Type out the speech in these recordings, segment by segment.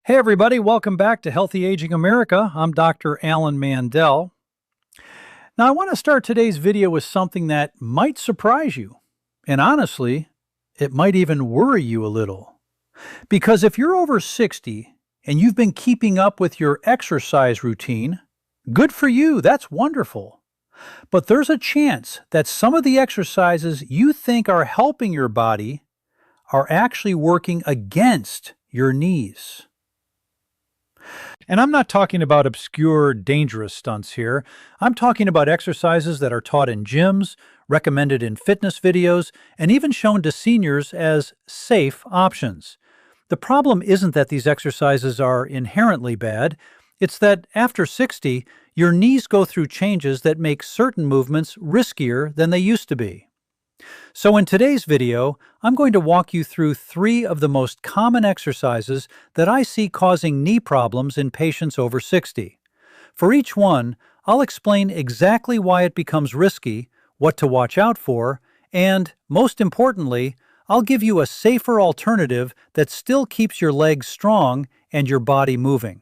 Hey, everybody, welcome back to Healthy Aging America. I'm Dr. Alan Mandell. Now, I want to start today's video with something that might surprise you. And honestly, it might even worry you a little. Because if you're over 60 and you've been keeping up with your exercise routine, good for you, that's wonderful. But there's a chance that some of the exercises you think are helping your body are actually working against your knees. And I'm not talking about obscure, dangerous stunts here. I'm talking about exercises that are taught in gyms, recommended in fitness videos, and even shown to seniors as safe options. The problem isn't that these exercises are inherently bad. It's that after 60, your knees go through changes that make certain movements riskier than they used to be. So in today's video, I'm going to walk you through 3 of the most common exercises that I see causing knee problems in patients over 60. For each one, I'll explain exactly why it becomes risky, what to watch out for, and, most importantly, I'll give you a safer alternative that still keeps your legs strong and your body moving.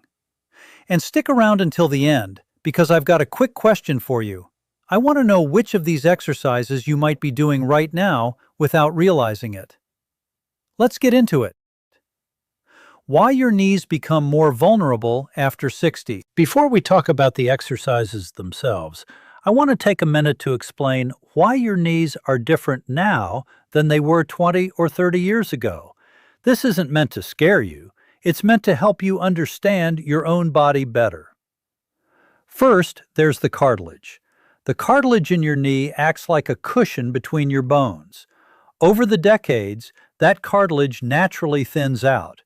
And stick around until the end, because I've got a quick question for you. I want to know which of these exercises you might be doing right now without realizing it. Let's get into it. Why your knees become more vulnerable after 60. Before we talk about the exercises themselves, I want to take a minute to explain why your knees are different now than they were 20 or 30 years ago. This isn't meant to scare you. It's meant to help you understand your own body better. First, there's the cartilage. The cartilage in your knee acts like a cushion between your bones. Over the decades, that cartilage naturally thins out.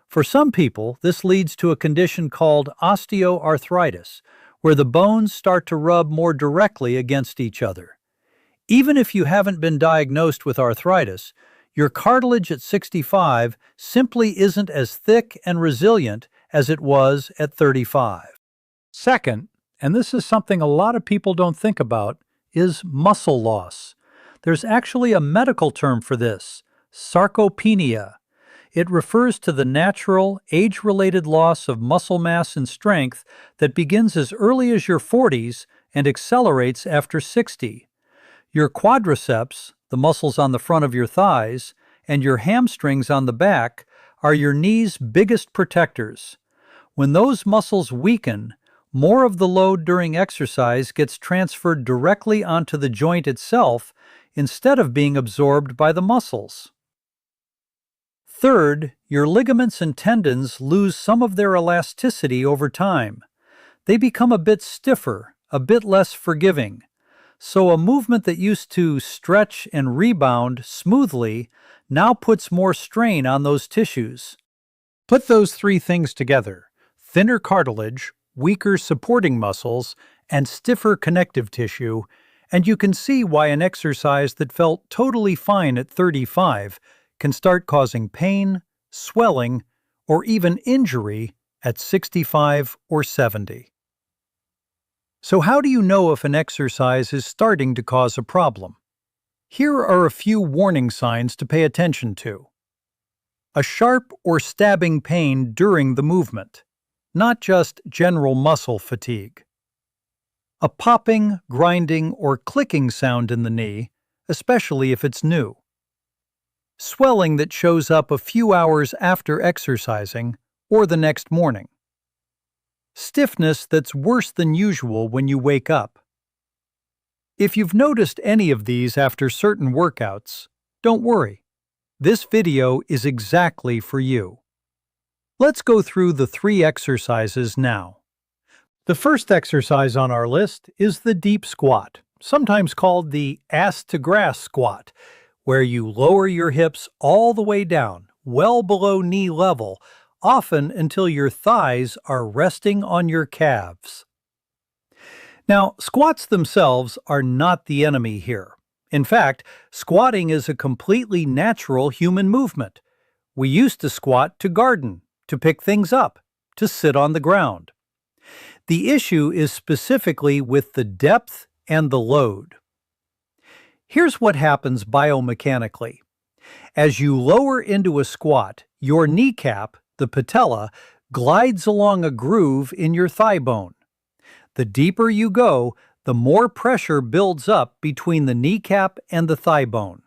For some people, this leads to a condition called osteoarthritis, where the bones start to rub more directly against each other. Even if you haven't been diagnosed with arthritis, your cartilage at 65 simply isn't as thick and resilient as it was at 35. Second, and this is something a lot of people don't think about, is muscle loss. There's actually a medical term for this, sarcopenia. It refers to the natural, age-related loss of muscle mass and strength that begins as early as your 40s and accelerates after 60. Your quadriceps, the muscles on the front of your thighs, and your hamstrings on the back are your knee's biggest protectors. When those muscles weaken, more of the load during exercise gets transferred directly onto the joint itself instead of being absorbed by the muscles. Third, your ligaments and tendons lose some of their elasticity over time. They become a bit stiffer, a bit less forgiving. So a movement that used to stretch and rebound smoothly now puts more strain on those tissues. Put those 3 things together: thinner cartilage, weaker supporting muscles, and stiffer connective tissue, and you can see why an exercise that felt totally fine at 35 can start causing pain, swelling, or even injury at 65 or 70. So how do you know if an exercise is starting to cause a problem? Here are a few warning signs to pay attention to. A sharp or stabbing pain during the movement, not just general muscle fatigue. A popping, grinding, or clicking sound in the knee, especially if it's new. Swelling that shows up a few hours after exercising or the next morning. Stiffness that's worse than usual when you wake up. If you've noticed any of these after certain workouts, don't worry. This video is exactly for you. Let's go through the 3 exercises now. The first exercise on our list is the deep squat, sometimes called the ass-to-grass squat, where you lower your hips all the way down, well below knee level, often until your thighs are resting on your calves. Now, squats themselves are not the enemy here. In fact, squatting is a completely natural human movement. We used to squat to garden, to pick things up, to sit on the ground. The issue is specifically with the depth and the load. Here's what happens biomechanically. As you lower into a squat, your kneecap, the patella, glides along a groove in your thigh bone. The deeper you go, the more pressure builds up between the kneecap and the thigh bone.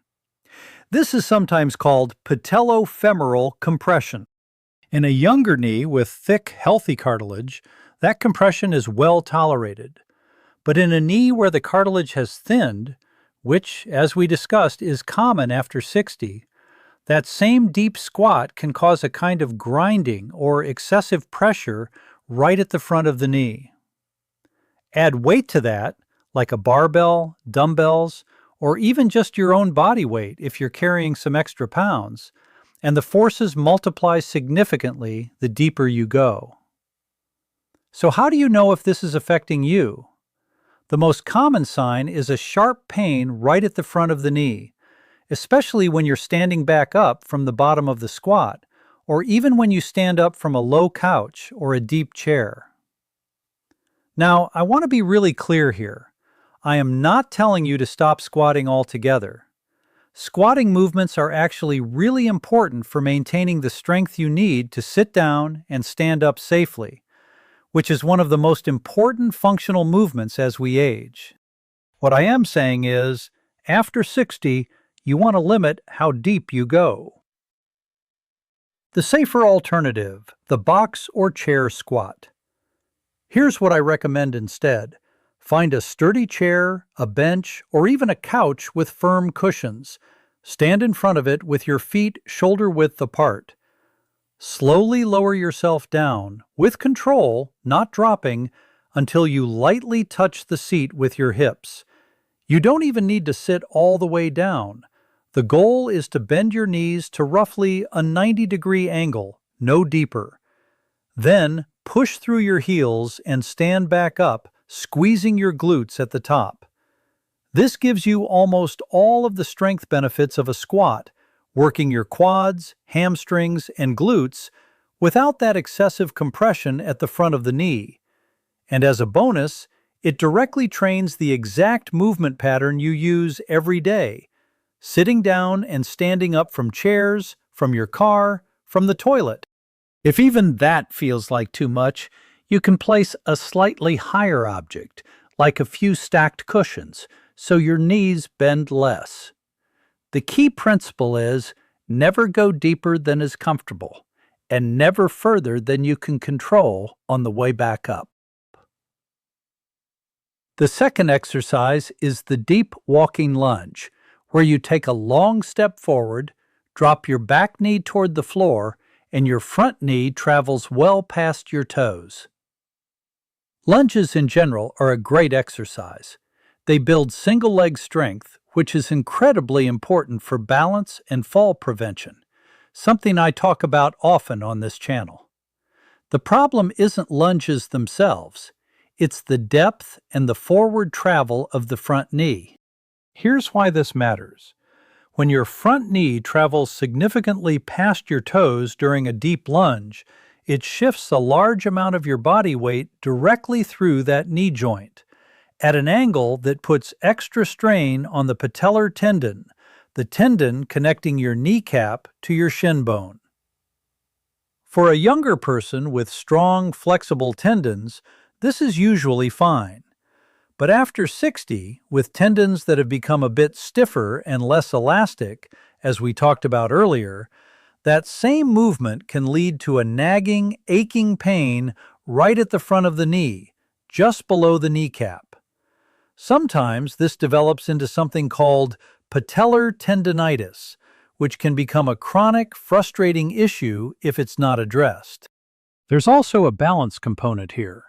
This is sometimes called patellofemoral compression. In a younger knee with thick, healthy cartilage, that compression is well tolerated. But in a knee where the cartilage has thinned, which, as we discussed, is common after 60, that same deep squat can cause a kind of grinding or excessive pressure right at the front of the knee. Add weight to that, like a barbell, dumbbells, or even just your own body weight if you're carrying some extra pounds, and the forces multiply significantly the deeper you go. So how do you know if this is affecting you? The most common sign is a sharp pain right at the front of the knee, especially when you're standing back up from the bottom of the squat, or even when you stand up from a low couch or a deep chair. Now, I want to be really clear here. I am not telling you to stop squatting altogether. Squatting movements are actually really important for maintaining the strength you need to sit down and stand up safely, which is one of the most important functional movements as we age. What I am saying is, after 60, you want to limit how deep you go. The safer alternative, the box or chair squat. Here's what I recommend instead. Find a sturdy chair, a bench, or even a couch with firm cushions. Stand in front of it with your feet shoulder-width apart. Slowly lower yourself down, with control, not dropping, until you lightly touch the seat with your hips. You don't even need to sit all the way down. The goal is to bend your knees to roughly a 90-degree angle, no deeper. Then, push through your heels and stand back up, squeezing your glutes at the top. This gives you almost all of the strength benefits of a squat, working your quads, hamstrings, and glutes without that excessive compression at the front of the knee. And as a bonus, it directly trains the exact movement pattern you use every day, sitting down and standing up from chairs, from your car, from the toilet. If even that feels like too much, you can place a slightly higher object, like a few stacked cushions, so your knees bend less. The key principle is never go deeper than is comfortable, and never further than you can control on the way back up. The second exercise is the deep walking lunge, where you take a long step forward, drop your back knee toward the floor, and your front knee travels well past your toes. Lunges in general are a great exercise. They build single-leg strength, which is incredibly important for balance and fall prevention, something I talk about often on this channel. The problem isn't lunges themselves. It's the depth and the forward travel of the front knee. Here's why this matters. When your front knee travels significantly past your toes during a deep lunge, it shifts a large amount of your body weight directly through that knee joint, at an angle that puts extra strain on the patellar tendon, the tendon connecting your kneecap to your shin bone. For a younger person with strong, flexible tendons, this is usually fine. But after 60, with tendons that have become a bit stiffer and less elastic, as we talked about earlier, that same movement can lead to a nagging, aching pain right at the front of the knee, just below the kneecap. Sometimes this develops into something called patellar tendinitis, which can become a chronic, frustrating issue if it's not addressed. There's also a balance component here.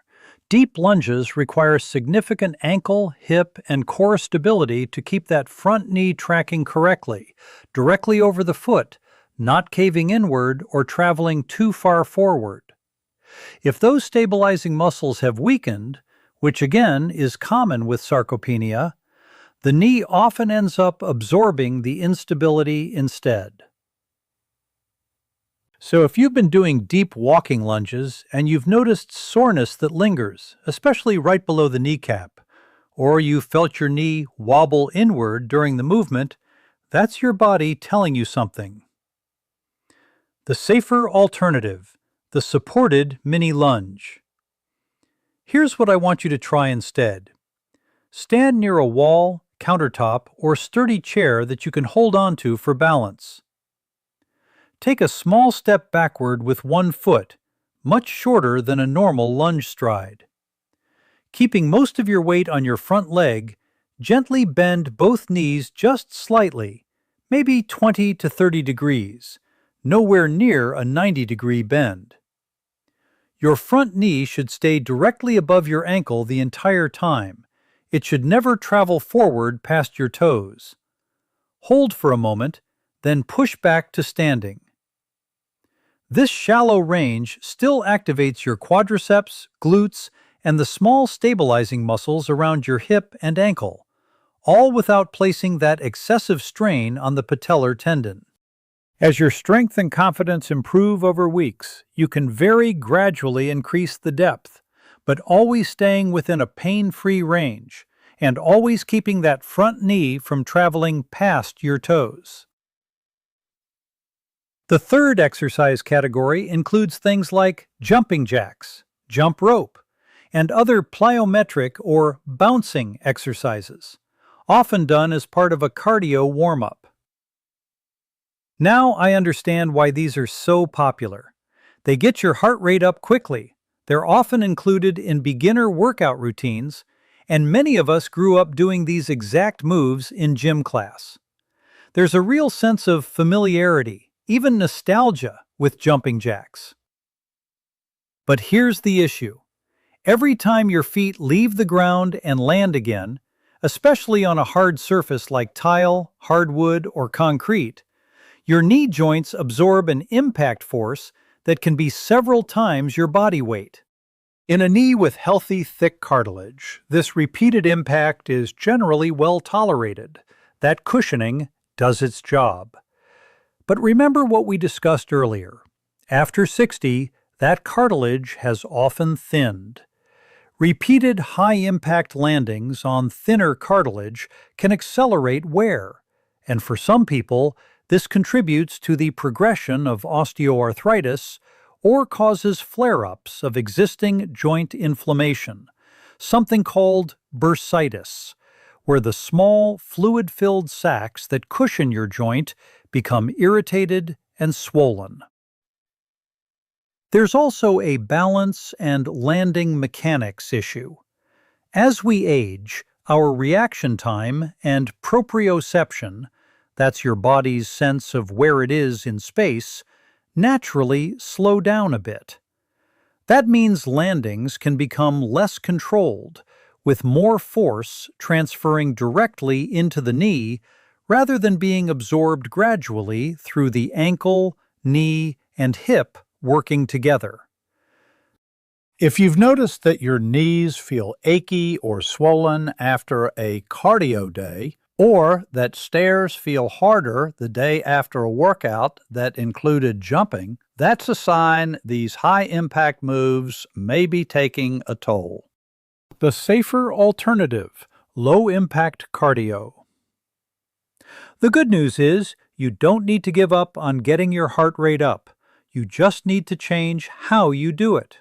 Deep lunges require significant ankle, hip, and core stability to keep that front knee tracking correctly, directly over the foot, not caving inward or traveling too far forward. If those stabilizing muscles have weakened, which again is common with sarcopenia, the knee often ends up absorbing the instability instead. So if you've been doing deep walking lunges and you've noticed soreness that lingers, especially right below the kneecap, or you felt your knee wobble inward during the movement, that's your body telling you something. The safer alternative, the the supported mini lunge. Here's what I want you to try instead. Stand near a wall, countertop, or sturdy chair that you can hold onto for balance. Take a small step backward with one foot, much shorter than a normal lunge stride. Keeping most of your weight on your front leg, gently bend both knees just slightly, maybe 20 to 30 degrees, nowhere near a 90-degree bend. Your front knee should stay directly above your ankle the entire time. It should never travel forward past your toes. Hold for a moment, then push back to standing. This shallow range still activates your quadriceps, glutes, and the small stabilizing muscles around your hip and ankle, all without placing that excessive strain on the patellar tendon. As your strength and confidence improve over weeks, you can very gradually increase the depth, but always staying within a pain-free range, and always keeping that front knee from traveling past your toes. The third exercise category includes things like jumping jacks, jump rope, and other plyometric or bouncing exercises, often done as part of a cardio warm-up. Now I understand why these are so popular. They get your heart rate up quickly. They're often included in beginner workout routines, and many of us grew up doing these exact moves in gym class. There's a real sense of familiarity, even nostalgia, with jumping jacks. But here's the issue. Every time your feet leave the ground and land again, especially on a hard surface like tile, hardwood, or concrete, your knee joints absorb an impact force that can be several times your body weight. In a knee with healthy, thick cartilage, this repeated impact is generally well tolerated. That cushioning does its job. But remember what we discussed earlier. After 60, that cartilage has often thinned. Repeated high-impact landings on thinner cartilage can accelerate wear, and for some people, this contributes to the progression of osteoarthritis or causes flare-ups of existing joint inflammation, something called bursitis, where the small, fluid-filled sacs that cushion your joint become irritated and swollen. There's also a balance and landing mechanics issue. As we age, our reaction time and proprioception, that's your body's sense of where it is in space, naturally slow down a bit. That means landings can become less controlled, with more force transferring directly into the knee rather than being absorbed gradually through the ankle, knee, and hip working together. If you've noticed that your knees feel achy or swollen after a cardio day, or that stairs feel harder the day after a workout that included jumping, that's a sign these high-impact moves may be taking a toll. The safer alternative, low-impact cardio. The good news is you don't need to give up on getting your heart rate up. You just need to change how you do it.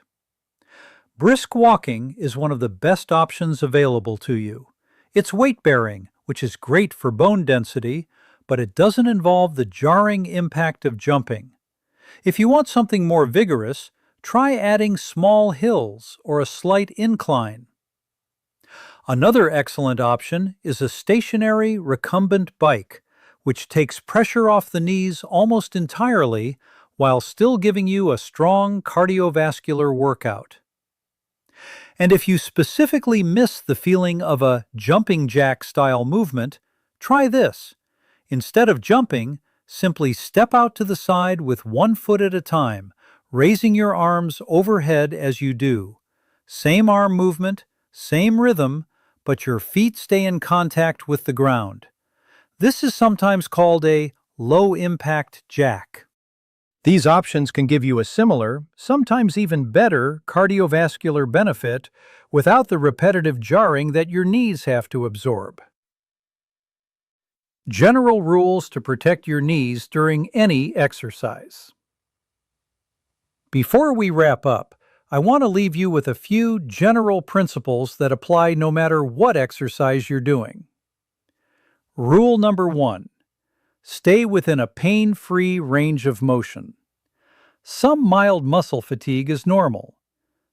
Brisk walking is one of the best options available to you. It's weight-bearing, which is great for bone density, but it doesn't involve the jarring impact of jumping. If you want something more vigorous, try adding small hills or a slight incline. Another excellent option is a stationary recumbent bike, which takes pressure off the knees almost entirely while still giving you a strong cardiovascular workout. And if you specifically miss the feeling of a jumping jack style movement, try this. Instead of jumping, simply step out to the side with one foot at a time, raising your arms overhead as you do. Same arm movement, same rhythm, but your feet stay in contact with the ground. This is sometimes called a low-impact jack. These options can give you a similar, sometimes even better, cardiovascular benefit without the repetitive jarring that your knees have to absorb. General rules to protect your knees during any exercise. Before we wrap up, I want to leave you with a few general principles that apply no matter what exercise you're doing. Rule number 1. Stay within a pain-free range of motion. Some mild muscle fatigue is normal.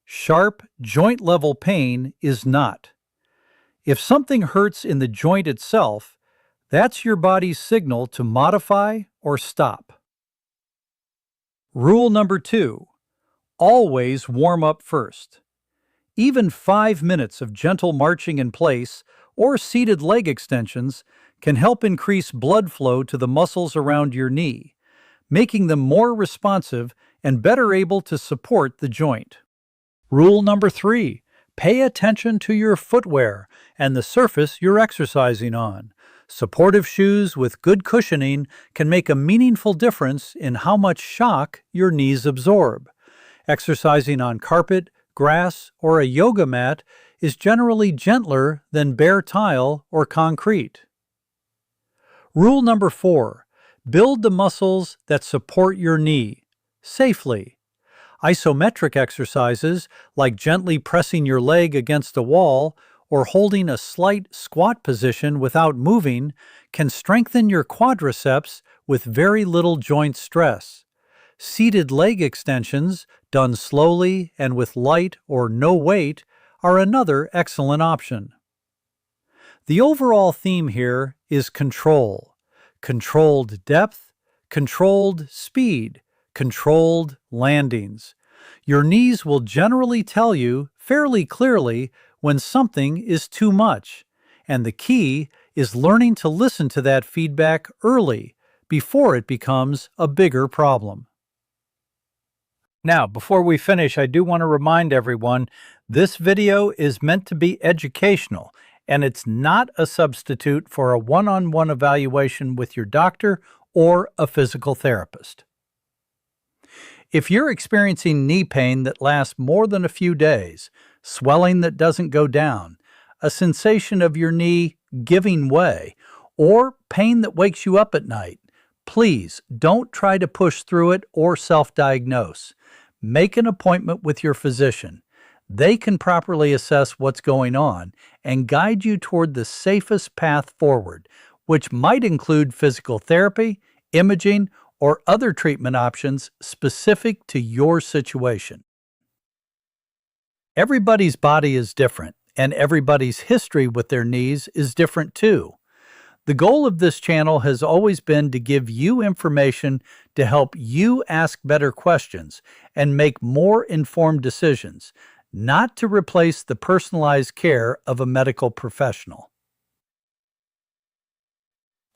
Sharp, joint-level pain is not. If something hurts in the joint itself, that's your body's signal to modify or stop. Rule number 2. Always warm up first. Even 5 minutes of gentle marching in place or seated leg extensions can help increase blood flow to the muscles around your knee, making them more responsive and better able to support the joint. Rule number 3. Pay attention to your footwear and the surface you're exercising on. Supportive shoes with good cushioning can make a meaningful difference in how much shock your knees absorb. Exercising on carpet, grass, or a yoga mat is generally gentler than bare tile or concrete. Rule number 4. Build the muscles that support your knee safely. Isometric exercises, like gently pressing your leg against a wall or holding a slight squat position without moving, can strengthen your quadriceps with very little joint stress. Seated leg extensions, done slowly and with light or no weight, are another excellent option. The overall theme here is control. Controlled depth, controlled speed, controlled landings. Your knees will generally tell you fairly clearly when something is too much, and the key is learning to listen to that feedback early before it becomes a bigger problem. Now, before we finish, I do want to remind everyone this video is meant to be educational, and it's not a substitute for a one-on-one evaluation with your doctor or a physical therapist. If you're experiencing knee pain that lasts more than a few days, swelling that doesn't go down, a sensation of your knee giving way, or pain that wakes you up at night, please don't try to push through it or self-diagnose. Make an appointment with your physician. They can properly assess what's going on and guide you toward the safest path forward, which might include physical therapy, imaging, or other treatment options specific to your situation. Everybody's body is different, and everybody's history with their knees is different too. The goal of this channel has always been to give you information to help you ask better questions and make more informed decisions, not to replace the personalized care of a medical professional.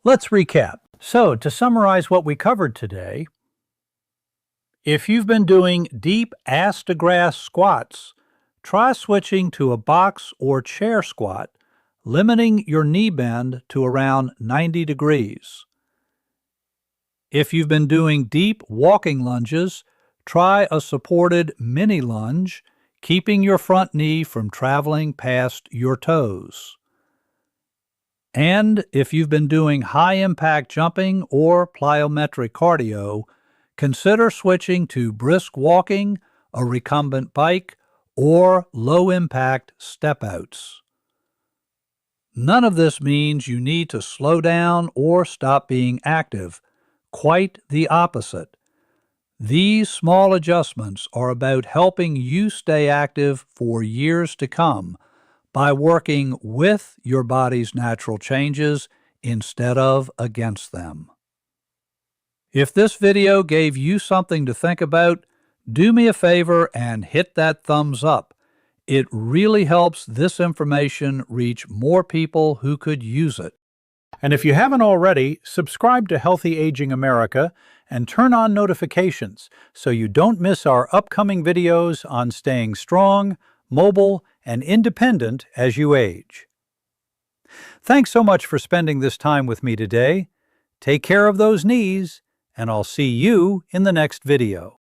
Let's recap. So, to summarize what we covered today, if you've been doing deep ass-to-grass squats, try switching to a box or chair squat, limiting your knee bend to around 90 degrees. If you've been doing deep walking lunges, try a supported mini lunge, keeping your front knee from traveling past your toes. And if you've been doing high-impact jumping or plyometric cardio, consider switching to brisk walking, a recumbent bike, or low-impact step-outs. None of this means you need to slow down or stop being active. Quite the opposite. These small adjustments are about helping you stay active for years to come by working with your body's natural changes instead of against them. If this video gave you something to think about, do me a favor and hit that thumbs up. It really helps this information reach more people who could use it. And if you haven't already, subscribe to Healthy Aging America and turn on notifications so you don't miss our upcoming videos on staying strong, mobile, and independent as you age. Thanks so much for spending this time with me today. Take care of those knees, and I'll see you in the next video.